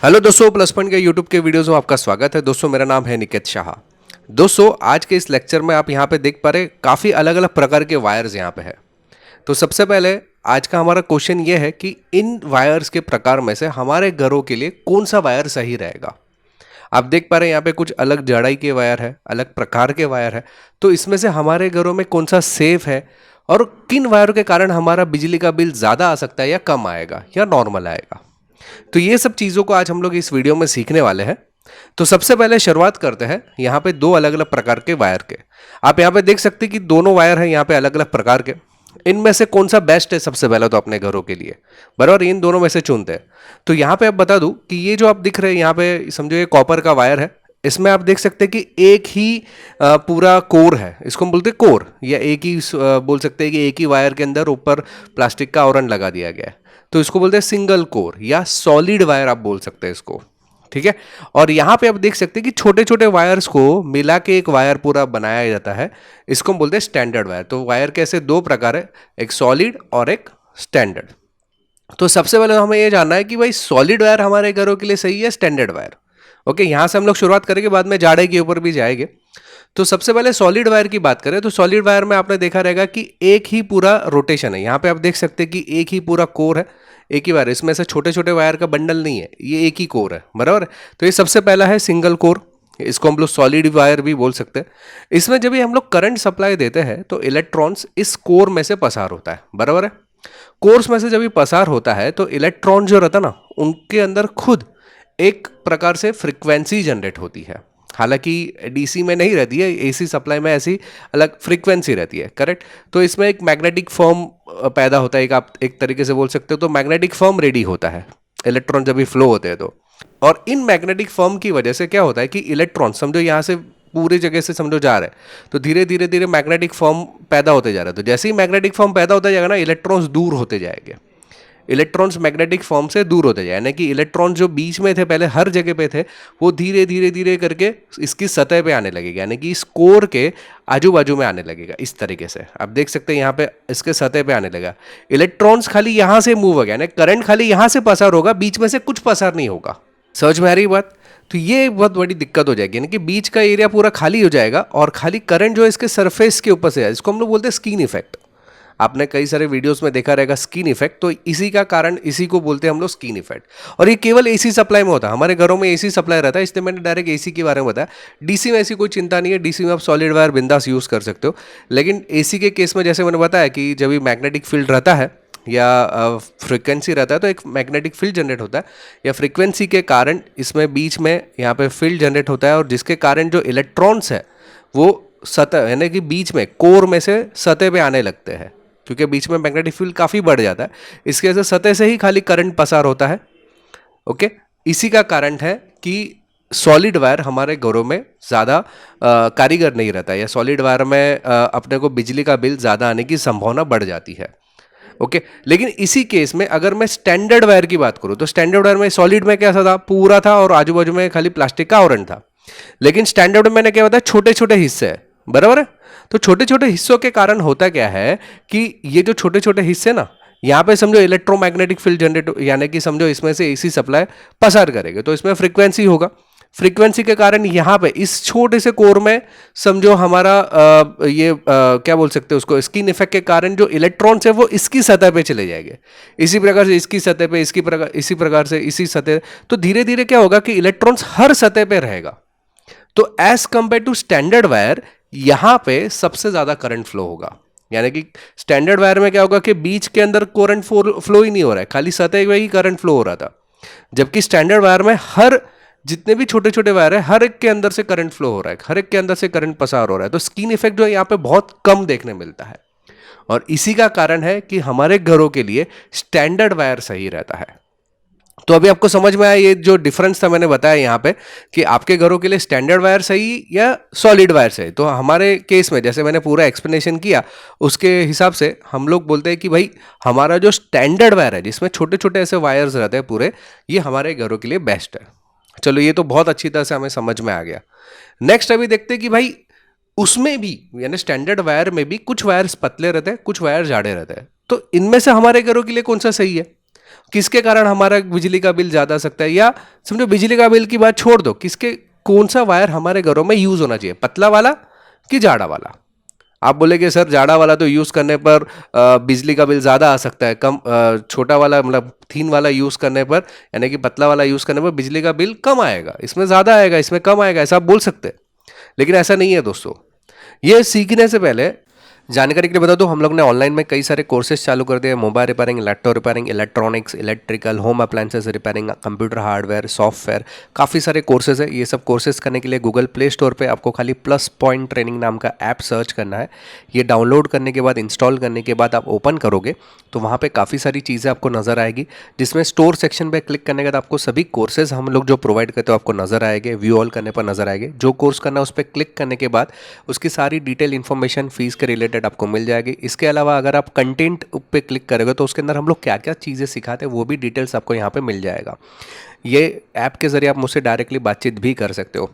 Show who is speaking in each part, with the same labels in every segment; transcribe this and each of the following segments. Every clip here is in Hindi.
Speaker 1: हेलो दोस्तों, प्लस पॉइंट के यूट्यूब के वीडियोस में आपका स्वागत है। दोस्तों मेरा नाम है निकेत शाह। दोस्तों आज के इस लेक्चर में आप यहाँ पे देख पा रहे काफ़ी अलग अलग प्रकार के वायर्स यहाँ पे है। तो सबसे पहले आज का हमारा क्वेश्चन ये है कि इन वायर्स के प्रकार में से हमारे घरों के लिए कौन सा वायर सही रहेगा। आप देख पा रहे हैं यहाँ पे कुछ अलग जड़ाई के वायर है, अलग प्रकार के वायर है। तो इसमें से हमारे घरों में कौन सा सेफ है और किन वायरों के कारण हमारा बिजली का बिल ज़्यादा आ सकता है या कम आएगा या नॉर्मल आएगा। तो ये सब चीज़ों को आज हम लोग इस वीडियो में सीखने वाले हैं। तो सबसे पहले शुरुआत करते हैं यहाँ पे दो अलग अलग प्रकार के वायर के। आप यहाँ पे देख सकते हैं कि दोनों वायर हैं यहाँ पे अलग अलग प्रकार के। इनमें से कौन सा बेस्ट है सबसे पहले तो अपने घरों के लिए, बराबर इन दोनों में से चुनते हैं। तो यहाँ पे आप बता दूं कि ये जो आप दिख रहे हैं यहाँ पे समझो ये कॉपर का वायर है। इसमें आप देख सकते हैं कि एक ही पूरा कोर है, इसको हम बोलते हैं कोर, या एक ही बोल सकते हैं कि एक ही वायर के अंदर ऊपर प्लास्टिक का आवरण लगा दिया गया है। तो इसको बोलते हैं सिंगल कोर या सॉलिड वायर आप बोल सकते हैं इसको, ठीक है। और यहाँ पे आप देख सकते हैं कि छोटे छोटे वायर्स को मिला के एक वायर पूरा बनाया जाता है, इसको हम बोलते हैं स्टैंडर्ड वायर। तो वायर के ऐसे दो प्रकार है, एक सॉलिड और एक स्टैंडर्ड। तो सबसे पहले तो हमें ये जानना है कि भाई सॉलिड वायर हमारे घरों के लिए सही है स्टैंडर्ड वायर। ओके, यहाँ से हम लोग शुरुआत करेंगे, बाद में जाड़े के ऊपर भी जाएंगे। तो सबसे पहले सॉलिड वायर की बात करें तो सॉलिड वायर में आपने देखा रहेगा कि एक ही पूरा रोटेशन है। यहाँ पे आप देख सकते हैं कि एक ही पूरा कोर है, एक ही वायर, इसमें से छोटे छोटे वायर का बंडल नहीं है, ये एक ही कोर है, बराबर। तो ये सबसे पहला है सिंगल कोर, इसको हम लोग सॉलिड वायर भी बोल सकते हैं। इसमें जब भी हम लोग करंट सप्लाई देते हैं तो इलेक्ट्रॉन्स इस कोर में से पसार होता है, बराबर है। कोर्स में से जब भी पसार होता है तो इलेक्ट्रॉन जो रहता है ना, उनके अंदर खुद एक प्रकार से फ्रीक्वेंसी जनरेट होती है। हालांकि डीसी में नहीं रहती है, एसी सप्लाई में ऐसी अलग फ्रीक्वेंसी रहती है, करेक्ट। तो इसमें एक मैग्नेटिक फॉर्म पैदा होता है, आप एक तरीके से बोल सकते हो। तो मैग्नेटिक फॉर्म रेडी होता है इलेक्ट्रॉन जब भी फ्लो होते हैं तो। और इन मैग्नेटिक फॉर्म की वजह से क्या होता है कि इलेक्ट्रॉन समझो यहाँ से पूरी जगह से समझो जा रहे हैं, तो धीरे धीरे धीरे मैग्नेटिक फॉर्म पैदा होते जा रहा है। तो जैसे ही मैग्नेटिक फॉर्म पैदा होता जाएगा ना, इलेक्ट्रॉन्स दूर होते जाएंगे, इलेक्ट्रॉन्स मैग्नेटिक फॉर्म से दूर होते जाए, यानी कि इलेक्ट्रॉन जो बीच में थे पहले हर जगह पे थे, वो धीरे धीरे धीरे करके इसकी सतह पे आने लगेगा, यानी कि इस कोर के आजू बाजू में आने लगेगा। इस तरीके से आप देख सकते हैं यहाँ पे इसके सतह पे आने लगा। इलेक्ट्रॉन्स खाली यहाँ से मूव हो गया, यानी करंट खाली यहाँ से पसार होगा, बीच में से कुछ पसार नहीं होगा। समझ में आ रही बात। तो ये बहुत बड़ी दिक्कत हो जाएगी, यानी कि बीच का एरिया पूरा खाली हो जाएगा और खाली करंट जो है इसके सरफेस के ऊपर से है। इसको हम लोग बोलते हैं स्किन इफेक्ट। आपने कई सारे वीडियोस में देखा रहेगा स्किन इफेक्ट। तो इसी का कारण, इसी को बोलते हैं हम लोग स्किन इफेक्ट। और ये केवल एसी सप्लाई में होता है, हमारे घरों में एसी सप्लाई रहता है, इसलिए मैंने डायरेक्ट एसी के बारे में बताया। डीसी में ऐसी कोई चिंता नहीं है, डीसी में आप सॉलिड वायर बिंदास यूज़ कर सकते हो। लेकिन एसी के केस में जैसे मैंने बताया कि जब भी मैग्नेटिक फील्ड रहता है या फ्रीक्वेंसी रहता है तो एक मैग्नेटिक फील्ड जनरेट होता है, या फ्रीक्वेंसी के कारण इसमें बीच में यहाँ पे फील्ड जनरेट होता है, और जिसके कारण जो इलेक्ट्रॉन्स है वो सतह, यानी कि बीच में कोर में से सतह पे आने लगते हैं, क्योंकि बीच में मैग्नेटिक फील्ड काफ़ी बढ़ जाता है। इसके वजह से सतह से ही खाली करंट पसार होता है। ओके, इसी का कारण है कि सॉलिड वायर हमारे घरों में ज़्यादा कारीगर नहीं रहता है, या सॉलिड वायर में अपने को बिजली का बिल ज़्यादा आने की संभावना बढ़ जाती है। ओके, लेकिन इसी केस में अगर मैं स्टैंडर्ड वायर की बात करूं तो स्टैंडर्ड वायर में सॉलिड में क्या था, पूरा था और आजू बाजू में खाली प्लास्टिक का आवरण था। लेकिन स्टैंडर्ड में मैंने क्या बताया, छोटे छोटे हिस्से हैं, बराबर है। तो छोटे छोटे हिस्सों के कारण होता क्या है कि ये जो छोटे छोटे हिस्से ना, यहाँ पे समझो इलेक्ट्रोमैग्नेटिक फील्ड जनरेट, यानी कि समझो इसमें से एसी सप्लाई पसार करेगा, तो इसमें फ्रीक्वेंसी होगा। फ्रीक्वेंसी के कारण यहाँ पे इस छोटे से कोर में समझो हमारा क्या बोल सकते हैं उसको, स्किन इफेक्ट के कारण जो इलेक्ट्रॉन्स है वो इसकी सतह पे चले जाएंगे, इसी प्रकार से इसकी सतह पे, इसी प्रकार से इसी सतह। तो धीरे धीरे क्या होगा कि इलेक्ट्रॉन्स हर सतह पे रहेगा। तो as compare to standard wire, यहां पे सबसे ज्यादा करंट फ्लो होगा। यानी कि स्टैंडर्ड वायर में क्या होगा कि बीच के अंदर करंट फ्लो ही नहीं हो रहा है, खाली सतह में ही करंट फ्लो हो रहा था। जबकि स्टैंडर्ड वायर में हर जितने भी छोटे छोटे वायर है, हर एक के अंदर से करंट फ्लो हो रहा है, हर एक के अंदर से करंट पसार हो रहा है। तो स्किन इफेक्ट जो है यहाँ पे बहुत कम देखने मिलता है, और इसी का कारण है कि हमारे घरों के लिए स्टैंडर्ड वायर सही रहता है। तो अभी आपको समझ में आया ये जो डिफरेंस था मैंने बताया यहाँ पे, कि आपके घरों के लिए स्टैंडर्ड वायर सही या सॉलिड वायर सही। तो हमारे केस में जैसे मैंने पूरा एक्सप्लेनेशन किया, उसके हिसाब से हम लोग बोलते हैं कि भाई हमारा जो स्टैंडर्ड वायर है, जिसमें छोटे छोटे ऐसे वायर्स रहते हैं पूरे, ये हमारे घरों के लिए बेस्ट है। चलो, ये तो बहुत अच्छी तरह से हमें समझ में आ गया। नेक्स्ट अभी देखते हैं कि भाई उसमें भी, यानी स्टैंडर्ड वायर में भी कुछ वायर्स पतले रहते हैं, कुछ वायर जाड़े रहते हैं। तो इनमें से हमारे घरों के लिए कौन सा सही है। किसके कारण हमारा बिजली का बिल ज़्यादा आ सकता है, या समझो बिजली का बिल की बात छोड़ दो, किसके कौन सा वायर हमारे घरों में यूज़ होना चाहिए, पतला वाला कि जाड़ा वाला। आप बोलेंगे सर जाड़ा वाला तो यूज़ करने पर बिजली का बिल ज़्यादा आ सकता है, कम छोटा वाला मतलब थीन वाला यूज़ करने पर, यानी कि पतला वाला यूज़ करने पर बिजली का बिल कम आएगा, इसमें ज़्यादा आएगा, इसमें कम आएगा, ऐसा आप बोल सकते हैं। लेकिन ऐसा नहीं है दोस्तों। ये सीखने से पहले जानकारी के लिए बता दूं, हम लोग ने ऑनलाइन में कई सारे कोर्सेज चालू कर दिए, mobile repairing, laptop repairing, electronics, electrical, home appliances repairing, computer hardware, software, काफ़ी सारे कोर्सेज है। ये सब कोर्सेज करने के लिए गूगल प्ले स्टोर पे आपको खाली प्लस पॉइंट ट्रेनिंग नाम का ऐप सर्च करना है। ये डाउनलोड करने के बाद, इंस्टॉल करने के बाद आप ओपन करोगे तो वहाँ पे काफ़ी सारी चीज़ें आपको नज़र आएगी, जिसमें स्टोर सेक्शन पे क्लिक करने के बाद आपको सभी कोर्सेज हम लोग जो प्रोवाइड करते हो आपको नज़र आएंगे, व्यू ऑल करने पर नज़र आएंगे। जो कोर्स करना उस पर क्लिक करने के बाद उसकी सारी डिटेल इन्फॉर्मेशन फीस के रिलेटेड आपको मिल जाएगी। इसके अलावा अगर आप कंटेंट पे क्लिक करोगे तो उसके अंदर हम लोग क्या क्या चीज़ें सिखाते हैं वो भी डिटेल्स आपको यहाँ पे मिल जाएगा। ये ऐप के ज़रिए आप मुझसे डायरेक्टली बातचीत भी कर सकते हो।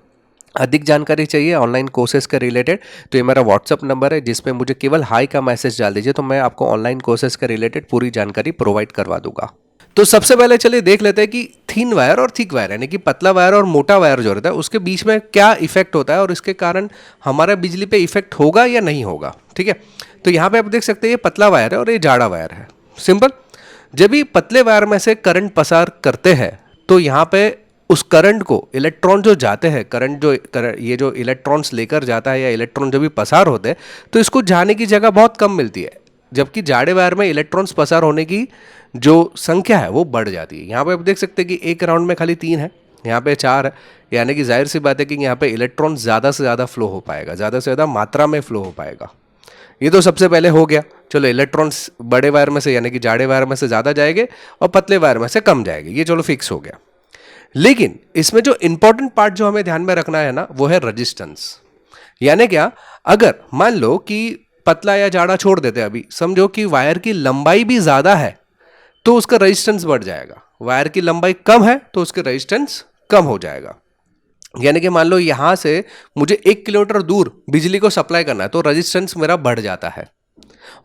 Speaker 1: अधिक जानकारी चाहिए ऑनलाइन कोर्सेज के रिलेटेड तो ये मेरा व्हाट्सअप नंबर है, जिस पे मुझे केवल हाई का मैसेज डाल दीजिए, तो मैं आपको ऑनलाइन कोर्सेज के रिलेटेड पूरी जानकारी प्रोवाइड करवा दूंगा। तो सबसे पहले चलिए देख लेते हैं कि थिन वायर और थिक वायर, यानी कि पतला वायर और मोटा वायर जो रहता है उसके बीच में क्या इफेक्ट होता है और इसके कारण हमारा बिजली पे इफेक्ट होगा या नहीं होगा। ठीक है, तो यहाँ पे आप देख सकते हैं ये पतला वायर है और ये जाड़ा वायर है। सिंपल, जब भी पतले वायर में से करंट पसार करते हैं तो यहाँ पे उस करंट को इलेक्ट्रॉन जो जाते हैं, ये जो इलेक्ट्रॉन्स लेकर जाता है या इलेक्ट्रॉन जब भी पसार होते हैं तो इसको जाने की जगह बहुत कम मिलती है, जबकि जाड़े वायर में इलेक्ट्रॉन्स पसार होने की जो संख्या है वो बढ़ जाती है। यहाँ पे आप देख सकते हैं कि एक राउंड में खाली 3 है, यहाँ पे 4 है, यानी कि जाहिर सी बात है कि यहाँ पे इलेक्ट्रॉन ज़्यादा से ज़्यादा फ्लो हो पाएगा, ज़्यादा से ज़्यादा मात्रा में फ्लो हो पाएगा। ये तो सबसे पहले हो गया। चलो इलेक्ट्रॉन्स बड़े वायर में से यानी कि जाड़े वायर में से ज़्यादा जाएंगे और पतले वायर में से कम जाएंगे, ये चलो फिक्स हो गया। लेकिन इसमें जो इंपॉर्टेंट पार्ट जो हमें ध्यान में रखना है ना वो है रेजिस्टेंस। यानी क्या, अगर मान लो कि पतला या जाड़ा छोड़ देते हैं, अभी समझो कि वायर की लंबाई भी ज़्यादा है तो उसका रेजिस्टेंस बढ़ जाएगा, वायर की लंबाई कम है तो उसका रेजिस्टेंस कम हो जाएगा। यानी कि मान लो यहां से मुझे 1 किलोमीटर दूर बिजली को सप्लाई करना है तो रेजिस्टेंस मेरा बढ़ जाता है,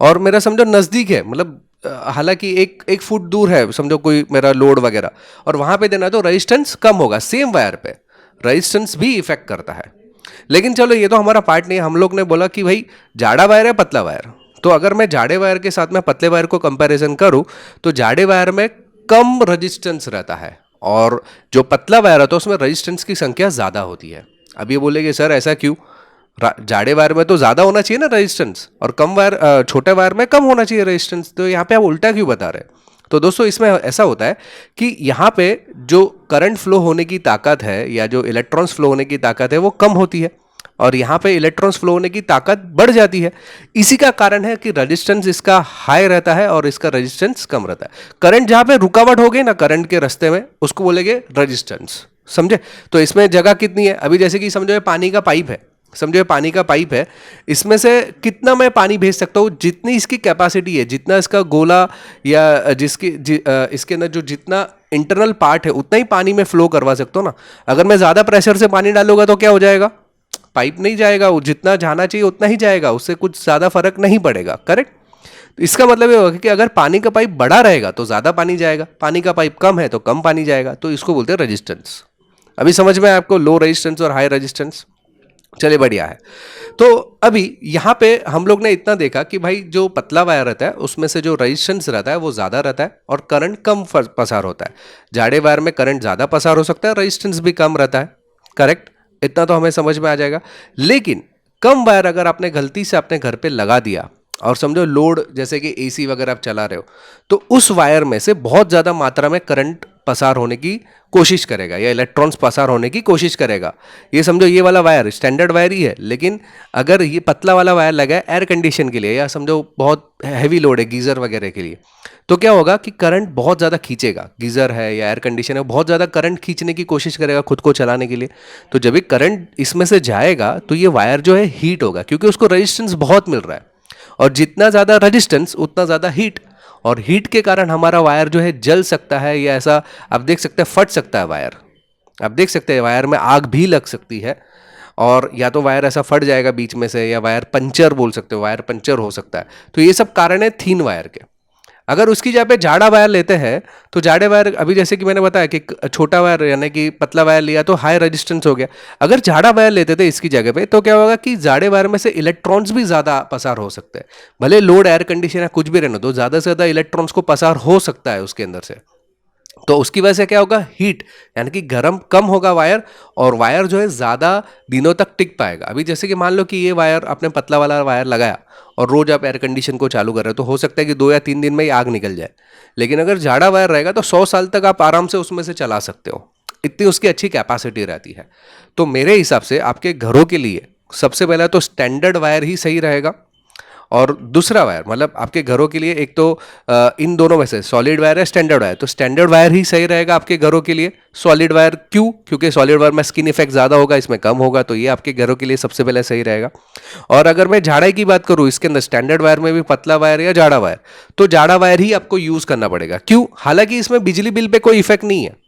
Speaker 1: और मेरा समझो नज़दीक है, मतलब हालांकि एक फुट दूर है समझो कोई मेरा लोड वगैरह, और वहां पे देना है तो रेजिस्टेंस कम होगा। सेम वायर पे रेजिस्टेंस भी इफेक्ट करता है। लेकिन चलो ये तो हमारा पार्ट नहीं है, हम लोग ने बोला कि भाई जाड़ा वायर है पतला वायर, तो अगर मैं जाड़े वायर के साथ में पतले वायर को कंपैरिजन करूं तो जाड़े वायर में कम रेजिस्टेंस रहता है और जो पतला वायर होता है उसमें रेजिस्टेंस की संख्या ज़्यादा होती है। अब ये बोलेंगे सर ऐसा क्यों, जाड़े वायर में तो ज़्यादा होना चाहिए ना रेजिस्टेंस, और कम वायर छोटे वायर में कम होना चाहिए रेजिस्टेंस, तो यहाँ पे आप उल्टा क्यों बता रहे हैं। तो दोस्तों इसमें ऐसा होता है कि यहाँ पे जो करंट फ्लो होने की ताकत है या जो इलेक्ट्रॉन्स फ्लो होने की ताकत है वो कम होती है, और यहाँ पे इलेक्ट्रॉन्स फ्लो होने की ताकत बढ़ जाती है। इसी का कारण है कि रेजिस्टेंस इसका हाई रहता है और इसका रेजिस्टेंस कम रहता है। करंट जहाँ पे रुकावट हो गई ना करंट के रास्ते में उसको बोलेंगे रेजिस्टेंस, समझे। तो इसमें जगह कितनी है, अभी जैसे कि समझो ये पानी का पाइप है, समझो ये पानी का पाइप है, इसमें से कितना मैं पानी भेज सकता हूँ, जितनी इसकी कैपेसिटी है, जितना इसका गोला या इसके अंदर जो जितना इंटरनल पार्ट है उतना ही पानी में फ्लो करवा सकता हूँ ना। अगर मैं ज़्यादा प्रेशर से पानी डालूंगा तो क्या हो जाएगा, पाइप नहीं जाएगा, वो जितना जाना चाहिए उतना ही जाएगा, उससे कुछ ज़्यादा फर्क नहीं पड़ेगा, करेक्ट। तो इसका मतलब ये होगा कि अगर पानी का पाइप बड़ा रहेगा तो ज़्यादा पानी जाएगा, पानी का पाइप कम है तो कम पानी जाएगा, तो इसको बोलते हैं रेजिस्टेंस। अभी समझ में आपको लो रेजिस्टेंस और हाई रेजिस्टेंस, चलिए बढ़िया है। तो अभी यहाँ पे हम लोग ने इतना देखा कि भाई जो पतला वायर रहता है उसमें से जो रेजिस्टेंस रहता है वो ज़्यादा रहता है और करंट कम पसार होता है। जाड़े वायर में करंट ज़्यादा पसार हो सकता है, रेजिस्टेंस भी कम रहता है, करेक्ट। इतना तो हमें समझ में आ जाएगा। लेकिन कम वायर अगर आपने गलती से अपने घर पे लगा दिया और समझो लोड जैसे कि एसी वगैरह आप चला रहे हो तो उस वायर में से बहुत ज़्यादा मात्रा में करंट पसार होने की कोशिश करेगा या इलेक्ट्रॉन्स पसार होने की कोशिश करेगा। ये समझो ये वाला वायर स्टैंडर्ड वायर ही है, लेकिन अगर ये पतला वाला वायर लगा है एयर कंडीशन के लिए या समझो बहुत हैवी लोड है गीज़र वगैरह के लिए, तो क्या होगा कि करंट बहुत ज़्यादा खींचेगा। गीज़र है या एयर कंडीशन है, बहुत ज़्यादा करंट खींचने की कोशिश करेगा खुद को चलाने के लिए। तो जब भी करंट इसमें से जाएगा तो ये वायर जो है हीट होगा, क्योंकि उसको रेजिस्टेंस बहुत मिल रहा है, और जितना ज़्यादा रेजिस्टेंस उतना ज़्यादा हीट, और हीट के कारण हमारा वायर जो है जल सकता है, या ऐसा आप देख सकते हैं फट सकता है वायर। आप देख सकते हैं वायर में आग भी लग सकती है, और या तो वायर ऐसा फट जाएगा बीच में से, या वायर पंचर बोल सकते हो, वायर पंचर हो सकता है। तो ये सब कारण है थीन वायर के। अगर उसकी जगह पे जाड़ा वायर लेते हैं तो जाड़े वायर, अभी जैसे कि मैंने बताया कि छोटा वायर यानी कि पतला वायर लिया तो हाई रेजिस्टेंस हो गया। अगर जाड़ा वायर लेते थे इसकी जगह पे तो क्या होगा कि जाड़े वायर में से इलेक्ट्रॉन्स भी ज़्यादा पसार हो सकते हैं। भले लोड एयर कंडीशन या कुछ भी रहने दो, ज़्यादा से ज़्यादा इलेक्ट्रॉन्स को पसार हो सकता है उसके अंदर से। तो उसकी वजह से क्या होगा, हीट यानी कि गर्म कम होगा वायर, और वायर जो है ज़्यादा दिनों तक टिक पाएगा। अभी जैसे कि मान लो कि ये वायर आपने पतला वाला वायर लगाया और रोज आप एयर कंडीशन को चालू कर रहे हो तो हो सकता है कि 2 या 3 दिन में ही आग निकल जाए। लेकिन अगर जाड़ा वायर रहेगा तो 100 साल तक आप आराम से उसमें से चला सकते हो, इतनी उसकी अच्छी कैपेसिटी रहती है। तो मेरे हिसाब से आपके घरों के लिए सबसे पहला तो स्टैंडर्ड वायर ही सही रहेगा, और दूसरा वायर मतलब आपके घरों के लिए एक तो इन दोनों में से सॉलिड वायर है स्टैंडर्ड वायर, तो स्टैंडर्ड वायर ही सही रहेगा आपके घरों के लिए। सॉलिड वायर क्यों? क्योंकि सॉलिड वायर में स्किन इफेक्ट ज़्यादा होगा, इसमें कम होगा, तो ये आपके घरों के लिए सबसे पहले सही रहेगा। और अगर मैं जाड़े की बात करूँ, इसके अंदर स्टैंडर्ड वायर में भी पतला वायर या जाड़ा वायर, तो जाड़ा वायर ही आपको यूज़ करना पड़ेगा। क्यों? हालांकि इसमें बिजली बिल पे कोई इफेक्ट नहीं है।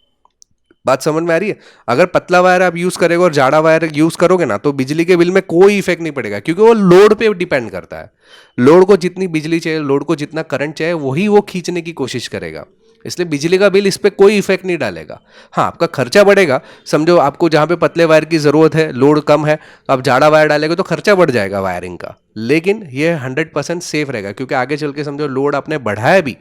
Speaker 1: बात समझ में आ रही है? अगर पतला वायर आप यूज करेगा और जाड़ा वायर यूज करोगे ना तो बिजली के बिल में कोई इफेक्ट नहीं पड़ेगा, क्योंकि वो लोड पे डिपेंड करता है। लोड को जितनी बिजली चाहिए, लोड को जितना करंट चाहिए, वही वो खींचने की कोशिश करेगा। इसलिए बिजली का बिल इस पर कोई इफेक्ट नहीं डालेगा। हाँ, आपका खर्चा बढ़ेगा। समझो आपको जहां पे पतले वायर की जरूरत है, लोड कम है, तो आप जाड़ा वायर डालेंगे तो खर्चा बढ़ जाएगा वायरिंग का। लेकिन ये 100% सेफ रहेगा, क्योंकि आगे चल के समझो लोड आपने बढ़ाया भी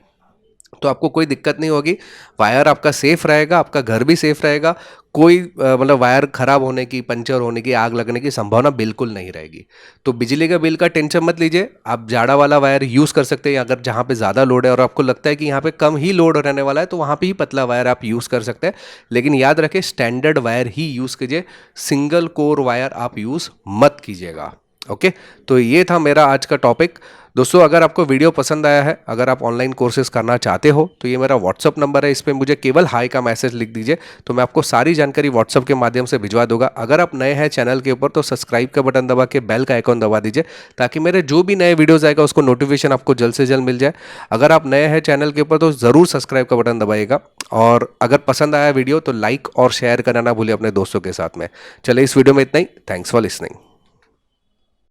Speaker 1: तो आपको कोई दिक्कत नहीं होगी। वायर आपका सेफ रहेगा, आपका घर भी सेफ रहेगा। कोई मतलब वायर खराब होने की, पंचर होने की, आग लगने की संभावना बिल्कुल नहीं रहेगी। तो बिजली का बिल का टेंशन मत लीजिए, आप जाड़ा वाला वायर यूज़ कर सकते हैं। अगर जहाँ पे ज़्यादा लोड है और आपको लगता है कि यहाँ पे कम ही लोड रहने वाला है तो वहाँ पे ही पतला वायर आप यूज़ कर सकते हैं। लेकिन याद रखें, स्टैंडर्ड वायर ही यूज़ कीजिए, सिंगल कोर वायर आप यूज़ मत कीजिएगा। ओके, तो ये था मेरा आज का टॉपिक। दोस्तों, अगर आपको वीडियो पसंद आया है, अगर आप ऑनलाइन कोर्सेज करना चाहते हो तो ये मेरा व्हाट्सअप नंबर है, इस पर मुझे केवल हाई का मैसेज लिख दीजिए, तो मैं आपको सारी जानकारी व्हाट्सअप के माध्यम से भिजवा दूंगा। अगर आप नए हैं चैनल के ऊपर तो सब्सक्राइब का बटन दबा के बेल का आइकॉन दबा दीजिए, ताकि मेरे जो भी नए वीडियोज़ आएगा उसको नोटिफिकेशन आपको जल्द से जल्द मिल जाए। अगर आप नए हैं चैनल के ऊपर तो ज़रूर सब्सक्राइब का बटन दबाइएगा, और अगर पसंद आया वीडियो तो लाइक और शेयर करना ना भूलिए अपने दोस्तों के साथ में। चलिए, इस वीडियो में इतना ही। Thanks for listening.